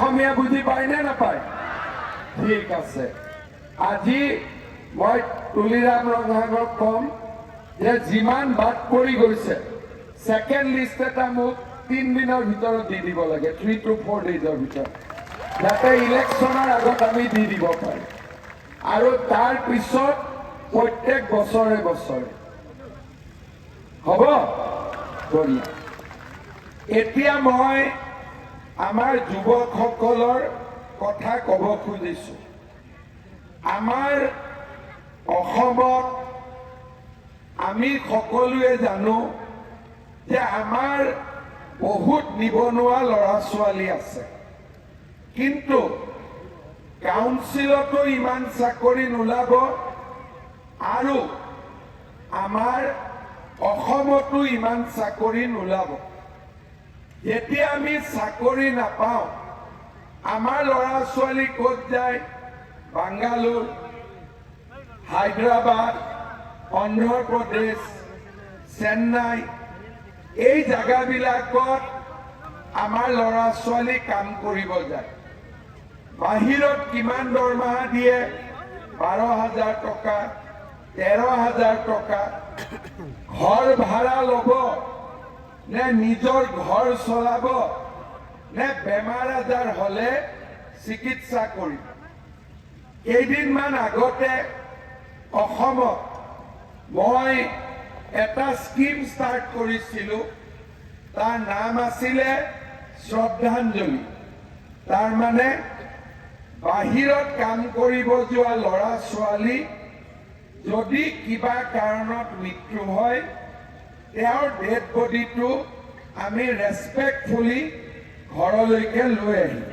অসমীয়া বুজি পায় নে নাপায়? ঠিক আছে। আজি মই তুলিৰাম ৰঙাক কম যে যিমান বাদ পৰি গৈছে সেকেন্ড লিষ্ট এটা মোক 3 দিনৰ ভিতৰত দি দিব লাগে, 3 to 4 ডেজৰ ভিতৰত, যাতে ইলেকশ্যনৰ আগত আমি দি দিব পাৰোঁ। আৰু তাৰ পিছত প্ৰত্যেক বছৰে বছৰে হ'ব। বঢ়িয়া। এতিয়া মই আমাৰ যুৱকসকলৰ কথা ক'ব খুজিছোঁ। আমাৰ অসমত আমি সকলোৱে জানো যে আমাৰ বহুত নিবনুৱা ল'ৰা ছোৱালী আছে, কিন্তু কাউন্সিলতো ইমান চাকৰি নোলাব আৰু আমাৰ অসমতো ইমান চাকৰি নোলাব। যেতিয়া আমি চাকৰি নাপাওঁ, আমাৰ ল'ৰা ছোৱালী ক'ত যায়? বাংগালোৰ, হায়দৰাবাদ, অন্ধ্ৰপ্ৰদেশ, চেন্নাই, এই জাগাবিলাকত আমাৰ ল'ৰা ছোৱালী কাম কৰিব যায়। বাহিৰত কিমান দৰমহা দিয়ে? 12,000 টকা, 13,000 টকা। ঘৰ ভাড়া ল'ব নে নিজৰ ঘৰ চলাব নে বেমাৰ আজাৰ হলে চিকিৎসা কৰিব? কেইদিনমান আগতে অসমত মই এটা স্কিম ষ্টাৰ্ট কৰিছিলোঁ, তাৰ নাম আছিলে শ্ৰদ্ধাঞ্জলি। তাৰ মানে বাহিৰত কাম কৰিব যোৱা ল'ৰা ছোৱালী যদি কিবা কাৰণত মৃত্যু হয়, তেওঁৰ ডেড বডিটো আমি ৰেছপেক্টফুলি ঘৰলৈকে লৈ আহিম।